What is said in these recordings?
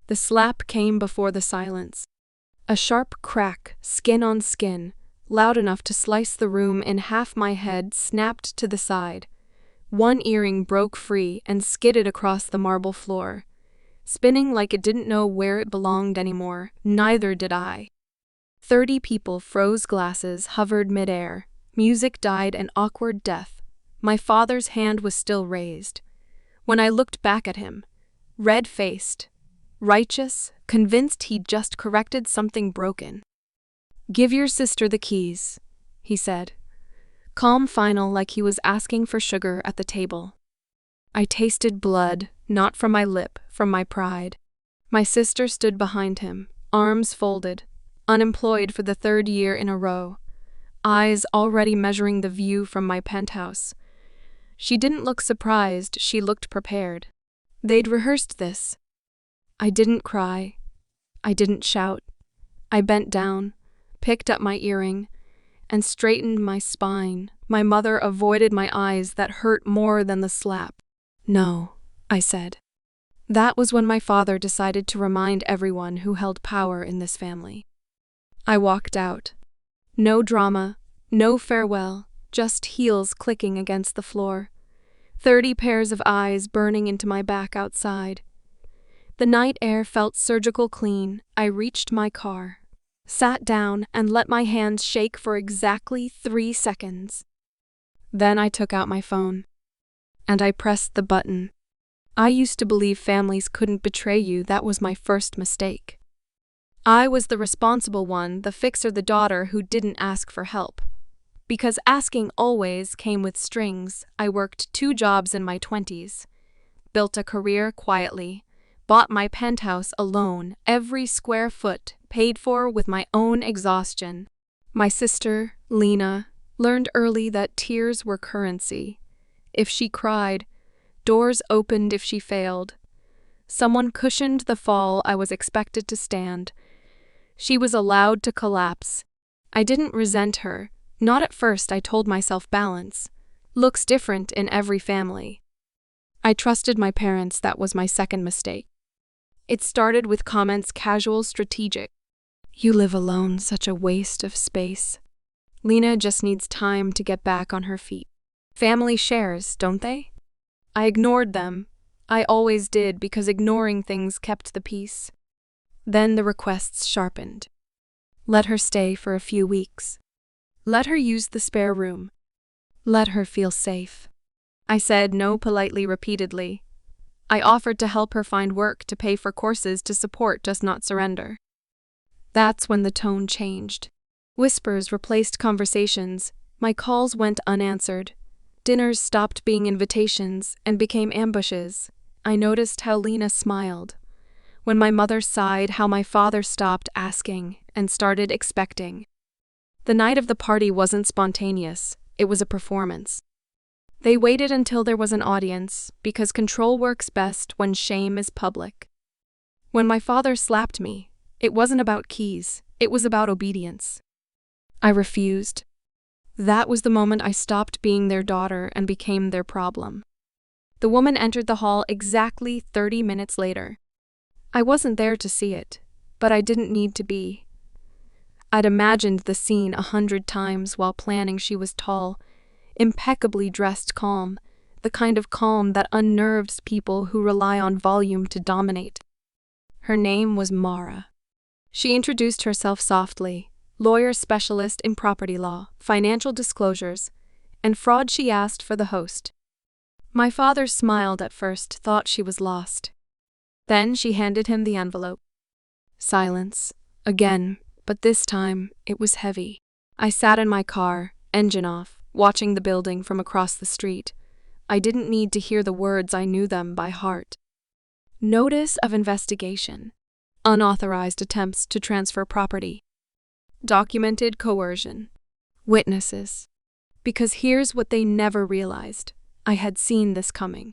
The slap came before the silence. A sharp crack, skin on skin, loud enough to slice the room in half. My head snapped to the side. One earring broke free and skidded across the marble floor, spinning like it didn't know where it belonged anymore. Neither did I. 30 people froze, glasses hovered midair. Music died an awkward death. My father's hand was still raised. When I looked back at him, red-faced, righteous, convinced he'd just corrected something broken. "Give your sister the keys," he said. Calm, final, like he was asking for sugar at the table. I tasted blood, not from my lip, from my pride. My sister stood behind him, arms folded, unemployed for the 3rd year in a row, eyes already measuring the view from my penthouse. She didn't look surprised, she looked prepared. They'd rehearsed this. I didn't cry. I didn't shout. I bent down, picked up my earring, and straightened my spine. My mother avoided my eyes that hurt more than the slap. "No," I said. That was when my father decided to remind everyone who held power in this family. I walked out. No drama, no farewell, just heels clicking against the floor. 30 pairs of eyes burning into my back outside. The night air felt surgical clean. I reached my car, sat down, and let my hands shake for exactly 3 seconds. Then I took out my phone, and I pressed the button. I used to believe families couldn't betray you. That was my first mistake. I was the responsible one, the fixer, the daughter who didn't ask for help. Because asking always came with strings. I worked 2 jobs in my 20s, built a career quietly, bought my penthouse alone, every square foot paid for with my own exhaustion. My sister, Lena, learned early that tears were currency. If she cried, doors opened. If she failed, someone cushioned the fall I was expected to stand. She was allowed to collapse. I didn't resent her. Not at first. I told myself balance looks different in every family. I trusted my parents. That was my second mistake. It started with comments, casual, strategic. "You live alone, such a waste of space. Lena just needs time to get back on her feet. Family shares, don't they?" I ignored them. I always did, because ignoring things kept the peace. Then the requests sharpened. Let her stay for a few weeks. Let her use the spare room. Let her feel safe. I said no politely, repeatedly. I offered to help her find work, to pay for courses, to support, just not surrender. That's when the tone changed. Whispers replaced conversations. My calls went unanswered. Dinners stopped being invitations and became ambushes. I noticed how Lena smiled when my mother sighed, how my father stopped asking and started expecting. The night of the party wasn't spontaneous, it was a performance. They waited until there was an audience, because control works best when shame is public. When my father slapped me, it wasn't about keys, it was about obedience. I refused. That was the moment I stopped being their daughter and became their problem. The woman entered the hall exactly 30 minutes later. I wasn't there to see it, but I didn't need to be. I'd imagined the scene 100 times while planning. She was tall, impeccably dressed, calm, the kind of calm that unnerves people who rely on volume to dominate. Her name was Mara. She introduced herself softly, lawyer specialist in property law, financial disclosures, and fraud. She asked for the host. My father smiled at first, thought she was lost. Then she handed him the envelope. Silence, again, but this time it was heavy. I sat in my car, engine off, watching the building from across the street. I didn't need to hear the words, I knew them by heart. Notice of investigation. Unauthorized attempts to transfer property. Documented coercion. Witnesses. Because here's what they never realized. I had seen this coming.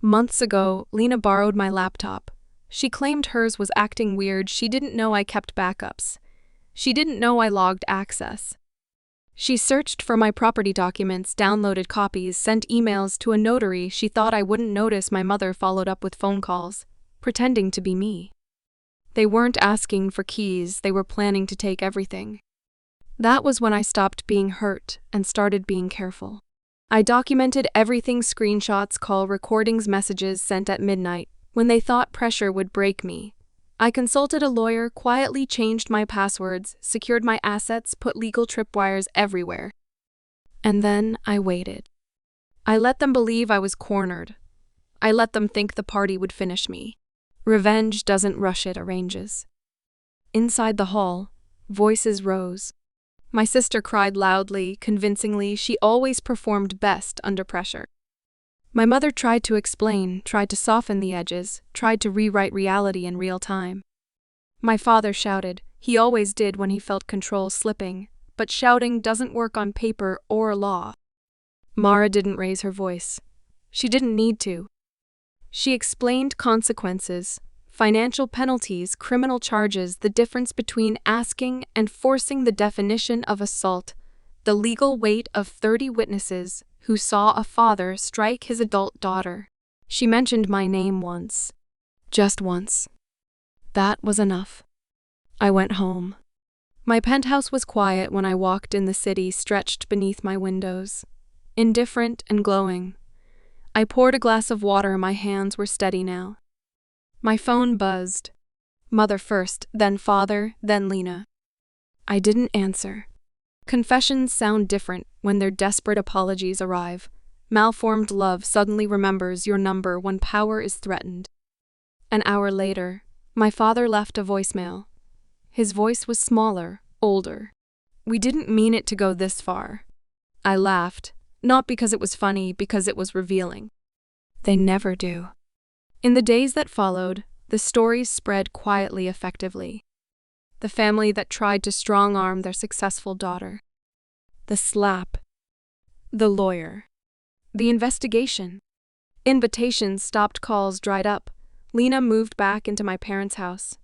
Months ago, Lena borrowed my laptop. She claimed hers was acting weird. She didn't know I kept backups. She didn't know I logged access. She searched for my property documents, downloaded copies, sent emails to a notary. She thought I wouldn't notice. My mother followed up with phone calls, pretending to be me. They weren't asking for keys, they were planning to take everything. That was when I stopped being hurt and started being careful. I documented everything: screenshots, call recordings, messages sent at midnight when they thought pressure would break me. I consulted a lawyer, quietly changed my passwords, secured my assets, put legal tripwires everywhere. And then I waited. I let them believe I was cornered. I let them think the party would finish me. Revenge doesn't rush, it arranges. Inside the hall, voices rose. My sister cried loudly, convincingly. She always performed best under pressure. My mother tried to explain, tried to soften the edges, tried to rewrite reality in real time. My father shouted. He always did when he felt control slipping, but shouting doesn't work on paper or law. Mara didn't raise her voice. She didn't need to. She explained consequences, financial penalties, criminal charges, the difference between asking and forcing, the definition of assault, the legal weight of 30 witnesses who saw a father strike his adult daughter. She mentioned my name once. Just once. That was enough. I went home. My penthouse was quiet when I walked in. The city stretched beneath my windows, indifferent and glowing. I poured a glass of water. My hands were steady now. My phone buzzed. Mother first, then father, then Lena. I didn't answer. Confessions sound different when their desperate apologies arrive. Malformed love suddenly remembers your number when power is threatened. An hour later, my father left a voicemail. His voice was smaller, older. We didn't mean it to go this far. I laughed, not because it was funny, because it was revealing. They never do. In the days that followed, the stories spread quietly, effectively. The family that tried to strong-arm their successful daughter. The slap. The lawyer. The investigation. Invitations stopped, calls dried up. Lena moved back into my parents' house.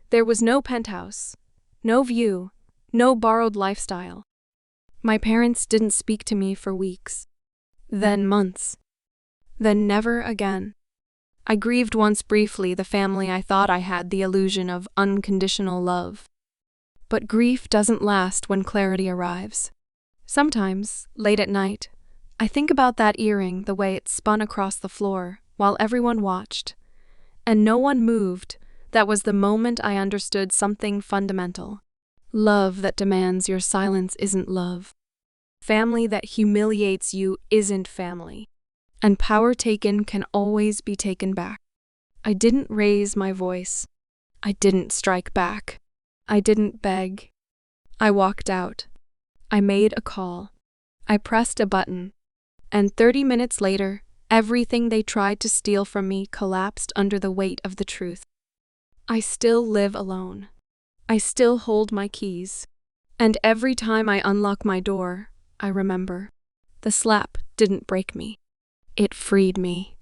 There was no penthouse, no view, no borrowed lifestyle. My parents didn't speak to me for weeks. Then months. Then never again. I grieved once briefly the family I thought I had, the illusion of unconditional love. But grief doesn't last when clarity arrives. Sometimes, late at night, I think about that earring, the way it spun across the floor while everyone watched. And no one moved. That was the moment I understood something fundamental. Love that demands your silence isn't love. Family that humiliates you isn't family. And power taken can always be taken back. I didn't raise my voice. I didn't strike back. I didn't beg. I walked out. I made a call. I pressed a button. And 30 minutes later, everything they tried to steal from me collapsed under the weight of the truth. I still live alone. I still hold my keys. And every time I unlock my door, I remember. The slap didn't break me. It freed me.